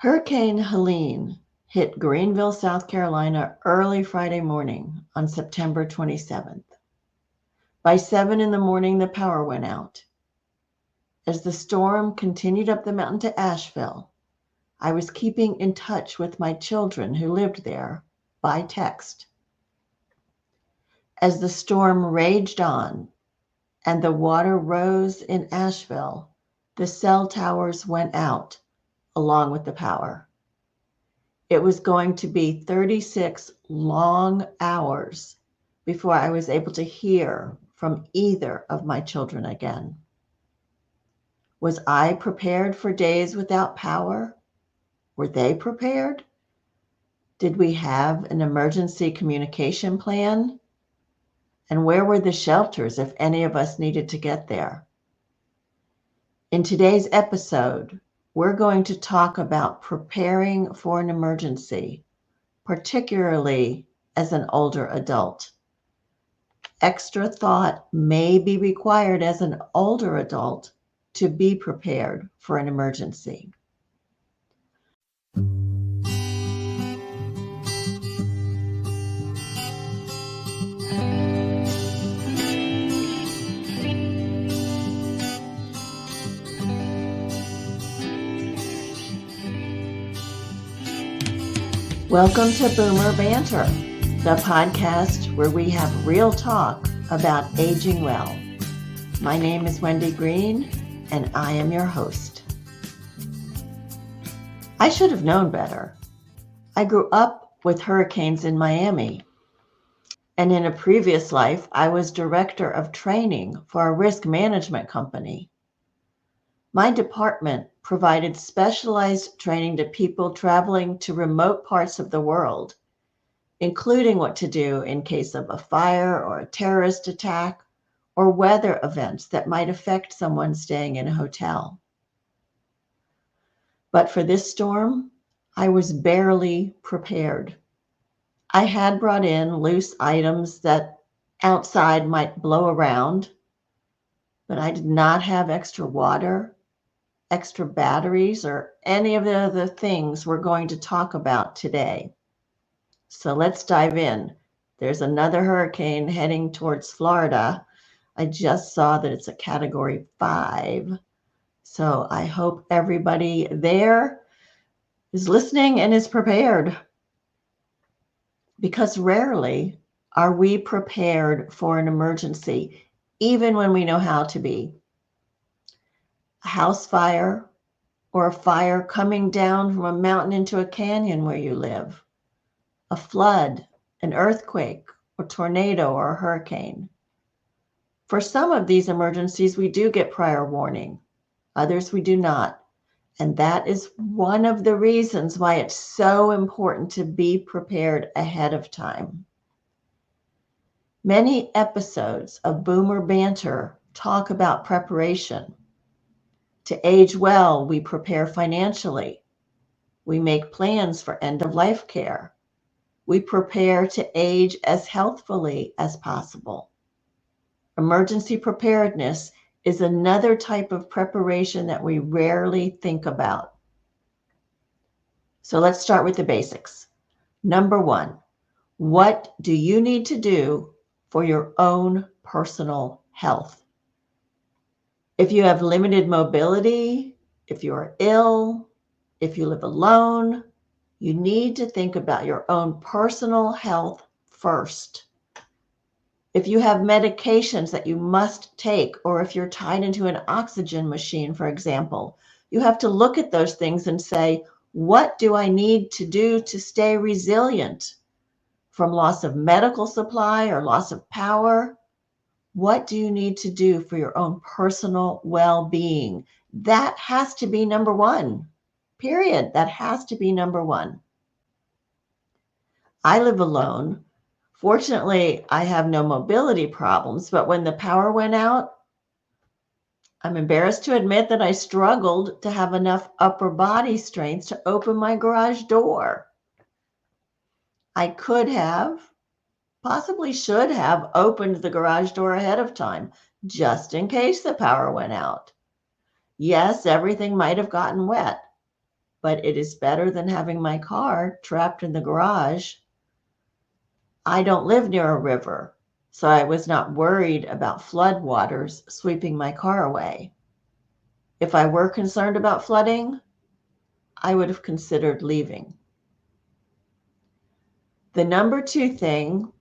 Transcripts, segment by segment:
Hurricane Helene hit Greenville, South Carolina early Friday morning on September 27th. By 7 in the morning, the power went out. As the storm continued up the mountain to Asheville, I was keeping in touch with my children who lived there by text. As the storm raged on and the water rose in Asheville, the cell towers went out along with the power. It was going to be 36 long hours before I was able to hear from either of my children again. Was I prepared for days without power? Were they prepared? Did we have an emergency communication plan? And where were the shelters if any of us needed to get there? In today's episode, we're going to talk about preparing for an emergency, particularly as an older adult. Extra thought may be required as an older adult to be prepared for an emergency. Welcome to Boomer Banter, the podcast where we have real talk about aging well. My name is Wendy Green, and I am your host. I should have known better. I grew up with hurricanes in Miami, and in a previous life, I was director of training for a risk management company. My department provided specialized training to people traveling to remote parts of the world, including what to do in case of a fire or a terrorist attack or weather events that might affect someone staying in a hotel. But for this storm, I was barely prepared. I had brought in loose items that outside might blow around, but I did not have extra water, extra batteries, or any of the other things we're going to talk about today. So let's dive in. There's another hurricane heading towards Florida. I just saw that it's a Category 5. So I hope everybody there is listening and is prepared. Because rarely are we prepared for an emergency, even when we know how to be. A house fire or a fire coming down from a mountain into a canyon where you live, a flood, an earthquake, or tornado, or a hurricane. For some of these emergencies, we do get prior warning. Others we do not. And that is one of the reasons why it's so important to be prepared ahead of time. Many episodes of Boomer Banter talk about preparation. To age well, we prepare financially. We make plans for end-of-life care. We prepare to age as healthfully as possible. Emergency preparedness is another type of preparation that we rarely think about. So let's start with the basics. Number one, what do you need to do for your own personal health? If you have limited mobility, if you're ill, if you live alone, you need to think about your own personal health first. If you have medications that you must take, or if you're tied into an oxygen machine, for example, you have to look at those things and say, what do I need to do to stay resilient from loss of medical supply or loss of power? What do you need to do for your own personal well-being? That has to be number one, period. That has to be number one. I live alone. Fortunately, I have no mobility problems, but when the power went out, I'm embarrassed to admit that I struggled to have enough upper body strength to open my garage door. I could have, possibly should have, opened the garage door ahead of time, just in case the power went out. Yes, everything might have gotten wet, but it is better than having my car trapped in the garage. I don't live near a river, so I was not worried about flood waters sweeping my car away. If I were concerned about flooding, I would have considered leaving. The number 2 thing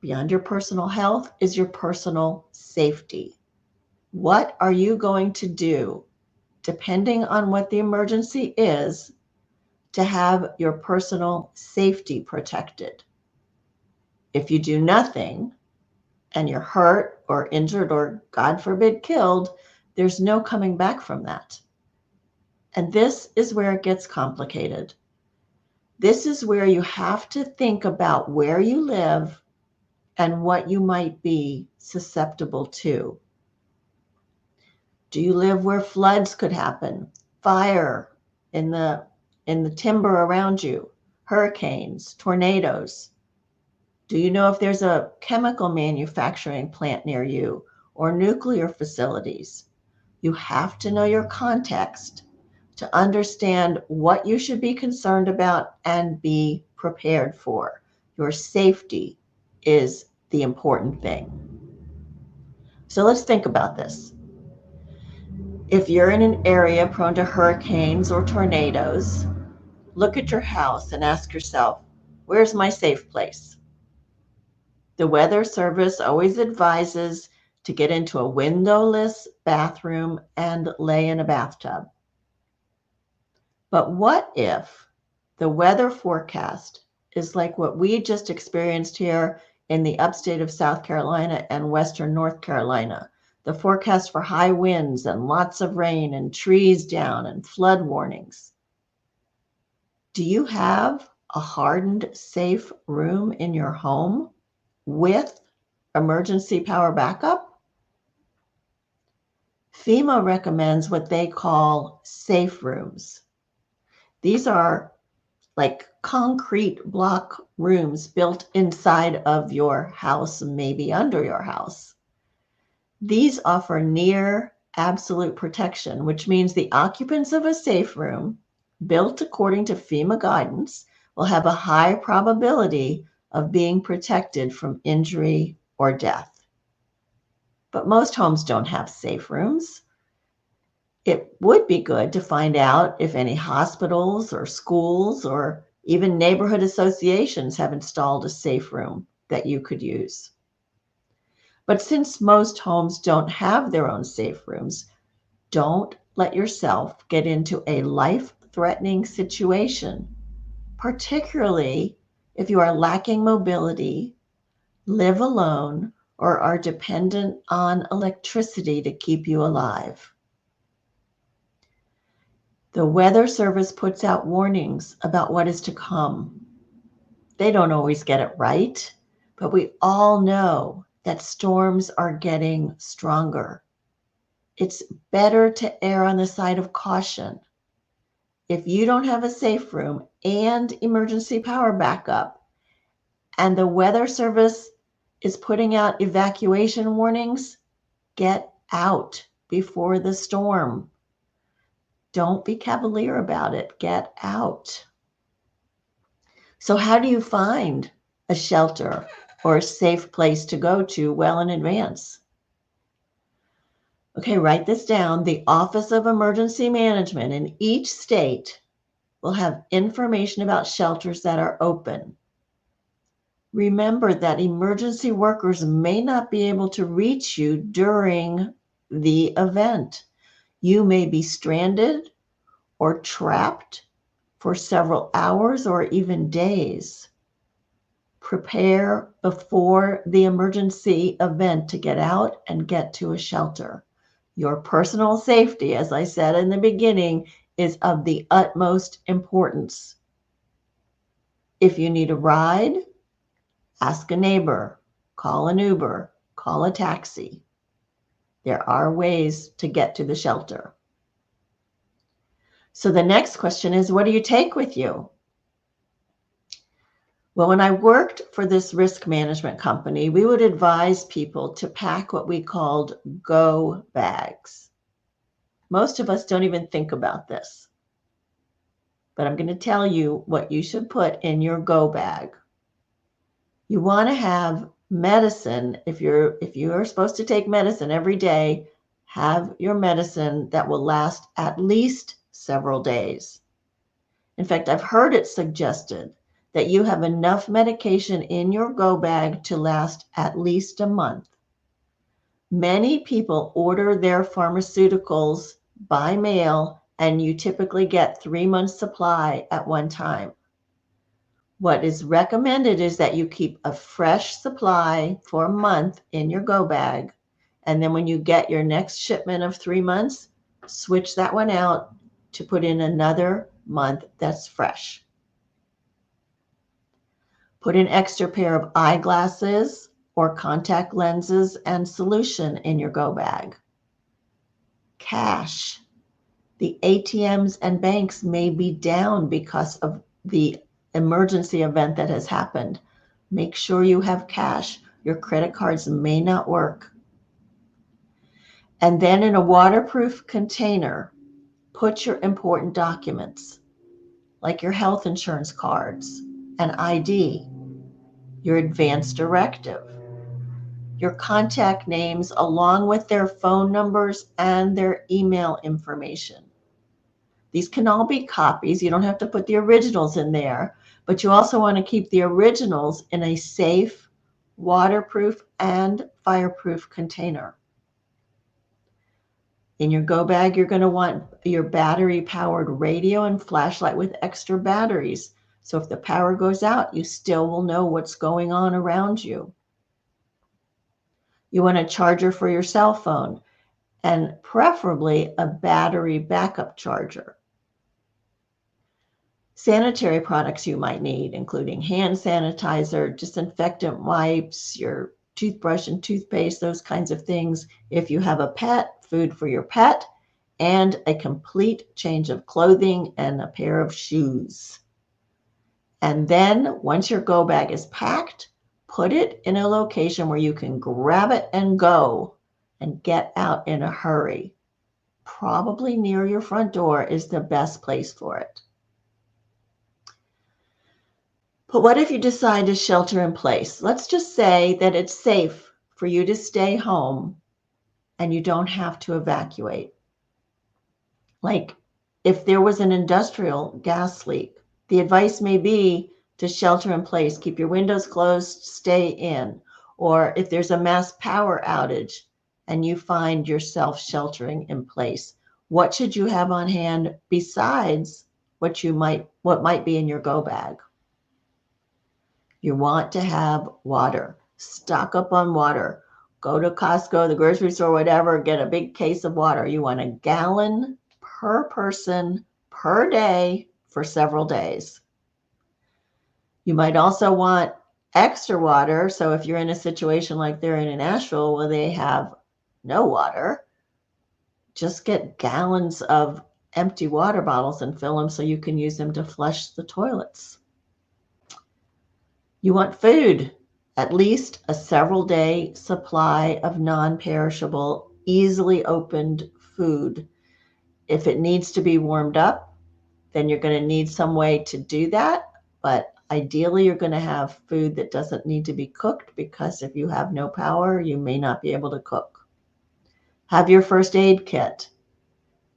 beyond your personal health is your personal safety. What are you going to do, depending on what the emergency is, to have your personal safety protected? If you do nothing and you're hurt or injured or, God forbid, killed, there's no coming back from that. And this is where it gets complicated. This is where you have to think about where you live and what you might be susceptible to. Do you live where floods could happen? Fire in the timber around you, hurricanes, tornadoes? Do you know if there's a chemical manufacturing plant near you or nuclear facilities? You have to know your context to understand what you should be concerned about and be prepared for. Your safety is the important thing. So let's think about this. If you're in an area prone to hurricanes or tornadoes, look at your house and ask yourself, where's my safe place? The Weather Service always advises to get into a windowless bathroom and lay in a bathtub. But what if the weather forecast is like what we just experienced here in the upstate of South Carolina and western North Carolina? The forecast for high winds and lots of rain and trees down and flood warnings. Do you have a hardened, safe room in your home with emergency power backup? FEMA recommends what they call safe rooms. These are like concrete block rooms built inside of your house, maybe under your house. These offer near absolute protection, which means the occupants of a safe room built according to FEMA guidance will have a high probability of being protected from injury or death. But most homes don't have safe rooms. It would be good to find out if any hospitals or schools or even neighborhood associations have installed a safe room that you could use. But since most homes don't have their own safe rooms, don't let yourself get into a life-threatening situation, particularly if you are lacking mobility, live alone, or are dependent on electricity to keep you alive. The Weather Service puts out warnings about what is to come. They don't always get it right, but we all know that storms are getting stronger. It's better to err on the side of caution. If you don't have a safe room and emergency power backup, and the Weather Service is putting out evacuation warnings, get out before the storm. Don't be cavalier about it. Get out. So how do you find a shelter or a safe place to go to well in advance? Okay, write this down. The Office of Emergency Management in each state will have information about shelters that are open. Remember that emergency workers may not be able to reach you during the event. You may be stranded or trapped for several hours or even days. Prepare before the emergency event to get out and get to a shelter. Your personal safety, as I said in the beginning, is of the utmost importance. If you need a ride, ask a neighbor, call an Uber, call a taxi. There are ways to get to the shelter. So the next question is, what do you take with you? Well, when I worked for this risk management company, we would advise people to pack what we called go bags. Most of us don't even think about this. but I'm going to tell you what you should put in your go bag. You want to have medicine. If you are supposed to take medicine every day, have your medicine that will last at least several days. In fact, I've heard it suggested that you have enough medication in your go bag to last at least a month. Many people order their pharmaceuticals by mail, and you typically get 3 months supply at one time. What is recommended is that you keep a fresh supply for a month in your go bag, and then when you get your next shipment of 3 months, switch that one out to put in another month that's fresh. Put an extra pair of eyeglasses or contact lenses and solution in your go bag. Cash. The ATMs and banks may be down because of the emergency event that has happened. Make sure you have cash. Your credit cards may not work. And then in a waterproof container, put your important documents, like your health insurance cards, an ID, your advance directive, your contact names along with their phone numbers and their email information. These can all be copies. You don't have to put the originals in there, but you also want to keep the originals in a safe, waterproof, and fireproof container. In your go bag, you're going to want your battery-powered radio and flashlight with extra batteries. So if the power goes out, you still will know what's going on around you. You want a charger for your cell phone, and preferably a battery backup charger. Sanitary products you might need, including hand sanitizer, disinfectant wipes, your toothbrush and toothpaste, those kinds of things. If you have a pet, food for your pet, and a complete change of clothing and a pair of shoes. And then once your go bag is packed, put it in a location where you can grab it and go and get out in a hurry. Probably near your front door is the best place for it. But what if you decide to shelter in place? Let's just say that it's safe for you to stay home and you don't have to evacuate. Like if there was an industrial gas leak, the advice may be to shelter in place, keep your windows closed, stay in. Or if there's a mass power outage and you find yourself sheltering in place, what should you have on hand besides what might be in your go bag? You want to have water. Stock up on water. Go to Costco, the grocery store, whatever, get a big case of water. You want a gallon per person per day for several days. You might also want extra water. So if you're in a situation like they're in Nashville where they have no water, just get gallons of empty water bottles and fill them so you can use them to flush the toilets. You want food, at least a several day supply of non-perishable, easily opened food. If it needs to be warmed up, then you're going to need some way to do that. But ideally, you're going to have food that doesn't need to be cooked, because if you have no power, you may not be able to cook. Have your first aid kit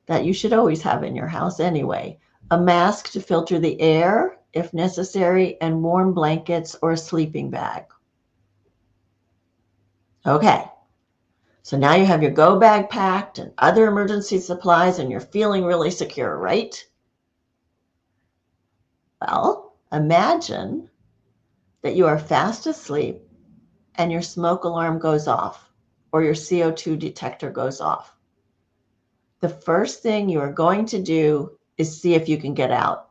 that you should always have in your house anyway. A mask to filter the air if necessary, and warm blankets or a sleeping bag. Okay, so now you have your go bag packed and other emergency supplies and you're feeling really secure, right? Well, imagine that you are fast asleep and your smoke alarm goes off or your CO2 detector goes off. The first thing you are going to do is see if you can get out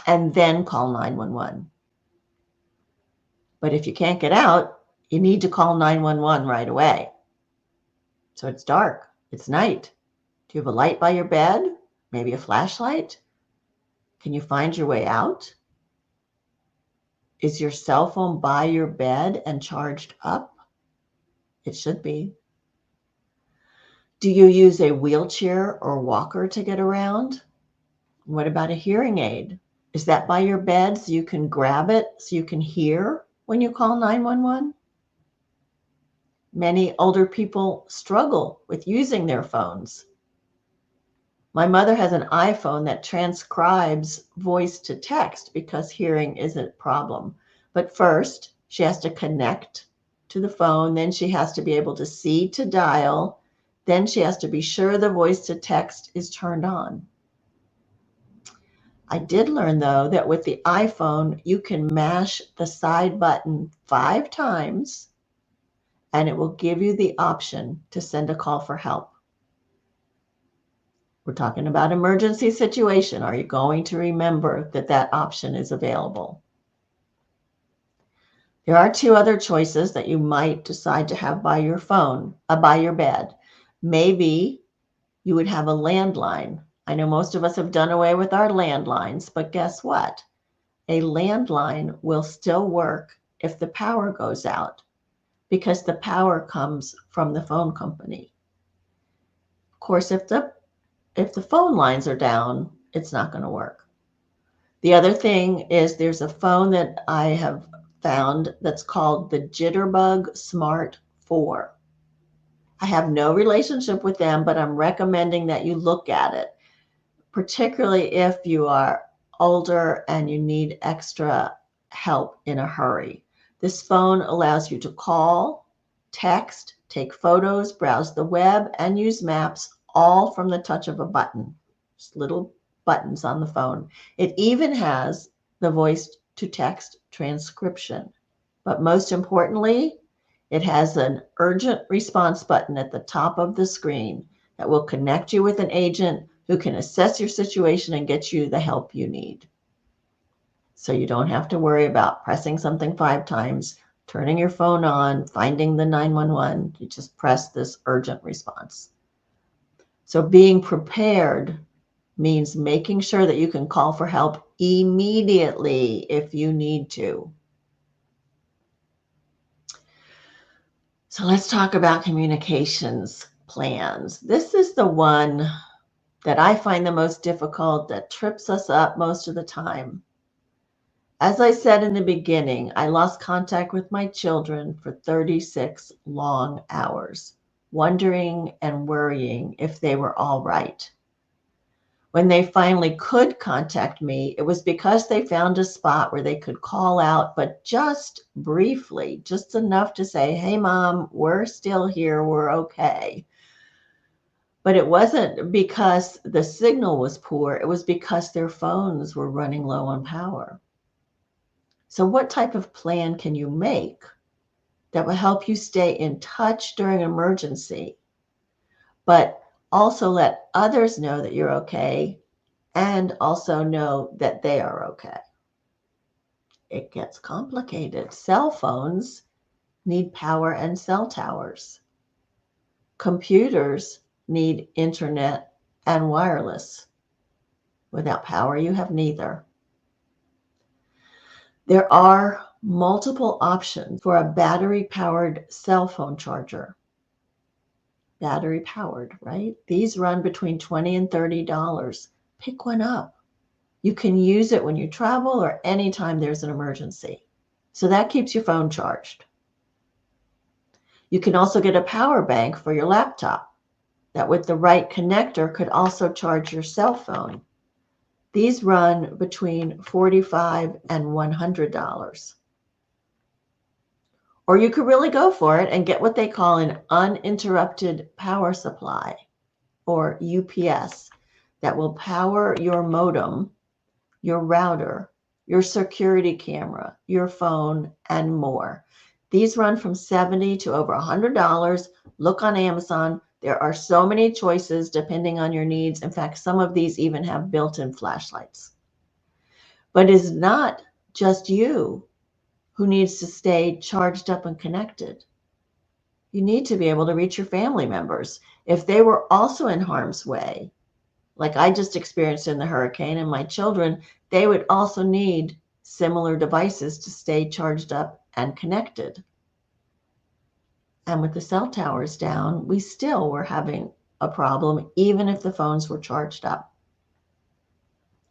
and then call 911. But if you can't get out, you need to call 911 right away. So it's dark, it's night. Do you have a light by your bed? Maybe a flashlight? Can you find your way out? Is your cell phone by your bed and charged up? It should be. Do you use a wheelchair or walker to get around? What about a hearing aid? Is that by your bed so you can grab it so you can hear when you call 911? Many older people struggle with using their phones. My mother has an iPhone that transcribes voice to text because hearing is a problem. But first, she has to connect to the phone, then she has to be able to see to dial, then she has to be sure the voice to text is turned on. I did learn, though, that with the iPhone, you can mash the side button 5 times and it will give you the option to send a call for help. We're talking about emergency situation. Are you going to remember that that option is available? There are 2 other choices that you might decide to have by your phone, by your bed. Maybe you would have a landline. I know most of us have done away with our landlines, but guess what? A landline will still work if the power goes out because the power comes from the phone company. Of course, if the phone lines are down, it's not going to work. The other thing is there's a phone that I have found that's called the Jitterbug Smart 4. I have no relationship with them, but I'm recommending that you look at it, particularly if you are older and you need extra help in a hurry. This phone allows you to call, text, take photos, browse the web, and use maps all from the touch of a button. Just little buttons on the phone. It even has the voice to text transcription. But most importantly, it has an urgent response button at the top of the screen that will connect you with an agent who can assess your situation and get you the help you need. So you don't have to worry about pressing something 5 times, turning your phone on, finding the 911. You just press this urgent response. So being prepared means making sure that you can call for help immediately if you need to. So let's talk about communications plans. This is the one that I find the most difficult, that trips us up most of the time. As I said in the beginning, I lost contact with my children for 36 long hours, wondering and worrying if they were all right. When they finally could contact me, it was because they found a spot where they could call out, but just briefly, just enough to say, "Hey, Mom, we're still here, we're okay." But it wasn't because the signal was poor, it was because their phones were running low on power. So what type of plan can you make that will help you stay in touch during an emergency, but also let others know that you're okay and also know that they are okay? It gets complicated. Cell phones need power and cell towers. Computers need internet and wireless. Without power, you have neither. There are multiple options for a battery-powered cell phone charger. Battery-powered, right? These run between $20 and $30. Pick one up. You can use it when you travel or anytime there's an emergency. So that keeps your phone charged. You can also get a power bank for your laptop that with the right connector could also charge your cell phone. These run between $45 and $100. Or you could really go for it and get what they call an uninterrupted power supply, or UPS, that will power your modem, your router, your security camera, your phone, and more. These run from $70 to over $100. Look on Amazon. There are so many choices depending on your needs. In fact, some of these even have built-in flashlights. But it's not just you who needs to stay charged up and connected. You need to be able to reach your family members. If they were also in harm's way, like I just experienced in the hurricane, and my children, they would also need similar devices to stay charged up and connected. And with the cell towers down, we still were having a problem, even if the phones were charged up.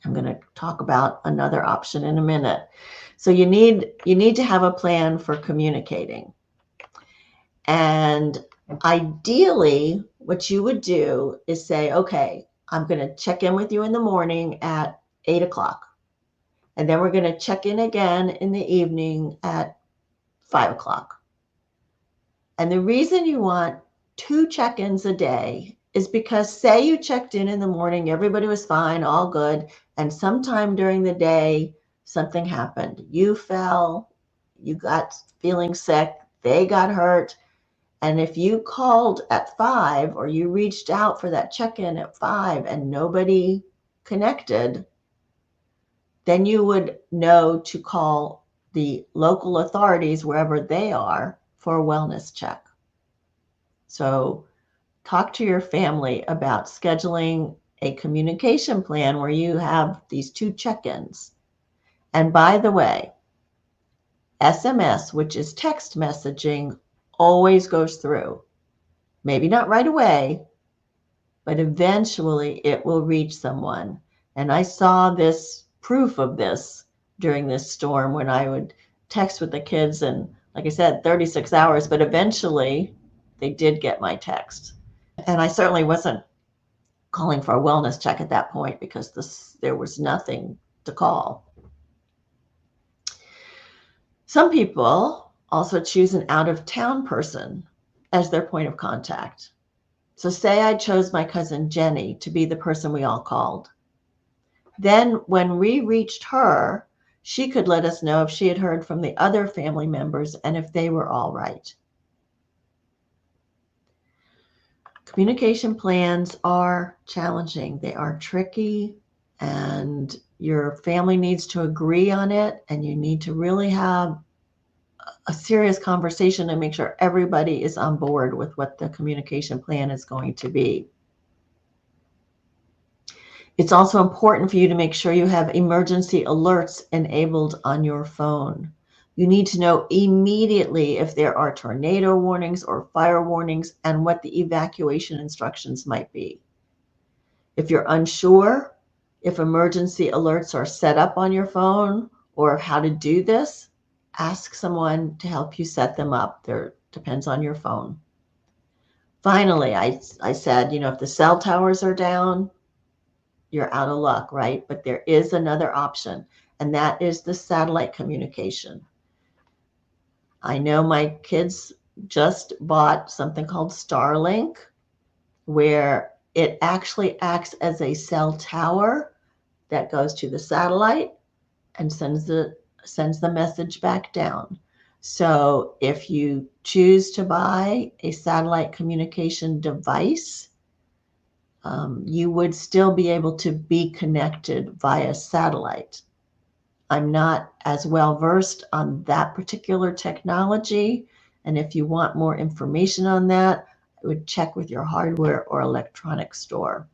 I'm going to talk about another option in a minute. So you need to have a plan for communicating. And ideally, what you would do is say, okay, I'm going to check in with you in the morning at 8 o'clock. And then we're going to check in again in the evening at 5 o'clock. And the reason you want 2 check-ins a day is because say you checked in the morning, everybody was fine, all good, and sometime during the day, something happened. You fell, you got feeling sick, they got hurt. And if you called at 5 or you reached out for that check-in at 5 and nobody connected, then you would know to call the local authorities wherever they are for a wellness check. So talk to your family about scheduling a communication plan where you have these 2 check-ins. And by the way, SMS, which is text messaging, always goes through. Maybe not right away, but eventually it will reach someone. And I saw this proof of this during this storm when I would text with the kids, and like I said, 36 hours, but eventually they did get my text. And I certainly wasn't calling for a wellness check at that point because there was nothing to call. Some people also choose an out-of-town person as their point of contact. So say I chose my cousin Jenny to be the person we all called. Then when we reached her, she could let us know if she had heard from the other family members and if they were all right. Communication plans are challenging. They are tricky, and your family needs to agree on it, and you need to really have a serious conversation to make sure everybody is on board with what the communication plan is going to be. It's also important for you to make sure you have emergency alerts enabled on your phone. You need to know immediately if there are tornado warnings or fire warnings and what the evacuation instructions might be. If you're unsure if emergency alerts are set up on your phone or how to do this, ask someone to help you set them up. There depends on your phone. Finally, I said, if the cell towers are down, you're out of luck, right? But there is another option, and that is the satellite communication. I know my kids just bought something called Starlink, where it actually acts as a cell tower that goes to the satellite and sends the message back down. So if you choose to buy a satellite communication device, you would still be able to be connected via satellite. I'm not as well versed on that particular technology, and if you want more information on that, I would check with your hardware or electronics store.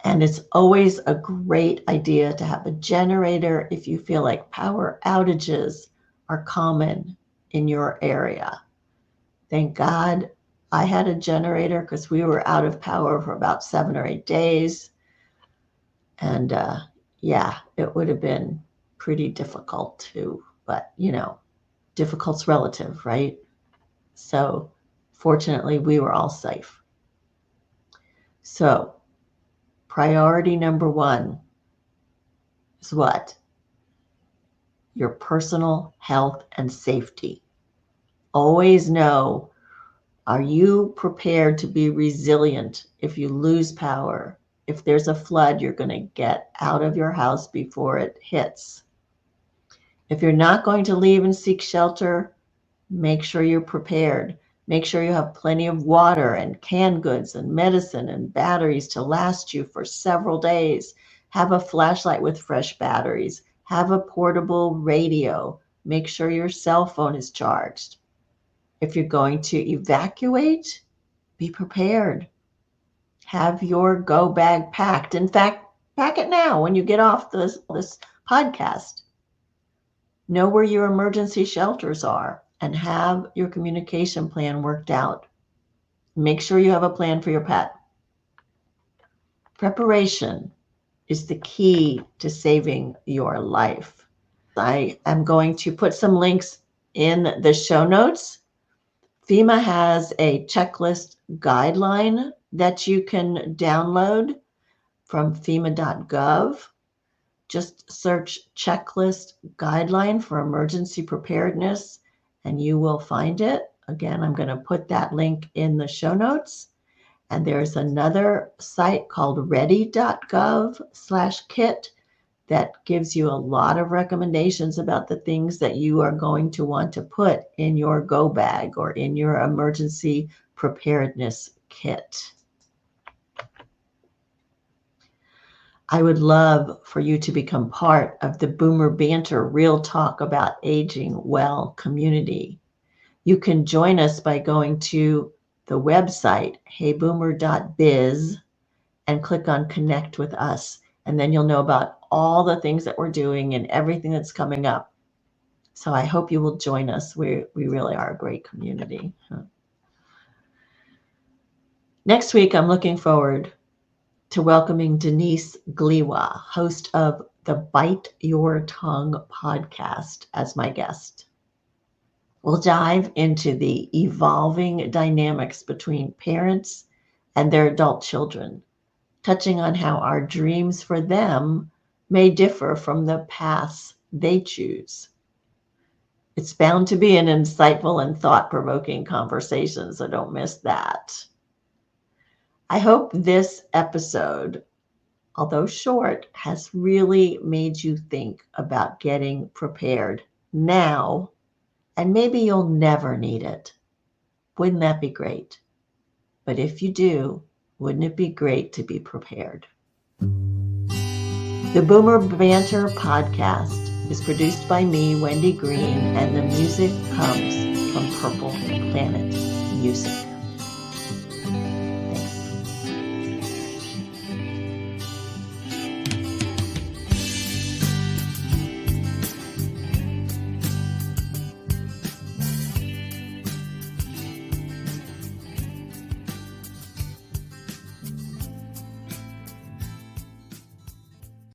And it's always a great idea to have a generator if you feel like power outages are common in your area. Thank God I had a generator because we were out of power for about 7 or 8 days. And it would have been pretty difficult too, but difficult's relative, right? So fortunately, we were all safe. So priority number 1 is what? Your personal health and safety. Always know, are you prepared to be resilient if you lose power? If there's a flood, you're going to get out of your house before it hits. If you're not going to leave and seek shelter, make sure you're prepared. Make sure you have plenty of water and canned goods and medicine and batteries to last you for several days. Have a flashlight with fresh batteries. Have a portable radio. Make sure your cell phone is charged. If you're going to evacuate, be prepared. Have your go bag packed. In fact, pack it now when you get off this podcast. Know where your emergency shelters are and have your communication plan worked out. Make sure you have a plan for your pet. Preparation is the key to saving your life. I am going to put some links in the show notes. FEMA has a checklist guideline that you can download from FEMA.gov. Just search checklist guideline for emergency preparedness and you will find it. Again, I'm going to put that link in the show notes. And there's another site called ready.gov/kit that gives you a lot of recommendations about the things that you are going to want to put in your go bag or in your emergency preparedness kit. I would love for you to become part of the Boomer Banter Real Talk About Aging Well community. You can join us by going to the website, heyboomer.biz, and click on Connect with Us. And then you'll know about all the things that we're doing and everything that's coming up. So I hope you will join us. We really are a great community. Next week, I'm looking forward to welcoming Denise Gliwa, host of the Bite Your Tongue podcast, as my guest. We'll dive into the evolving dynamics between parents and their adult children, touching on how our dreams for them may differ from the paths they choose. It's bound to be an insightful and thought-provoking conversation, so don't miss that. I hope this episode, although short, has really made you think about getting prepared now, and maybe you'll never need it. Wouldn't that be great? But if you do, wouldn't it be great to be prepared? The Boomer Banter podcast is produced by me, Wendy Green, and the music comes from Purple Planet Music.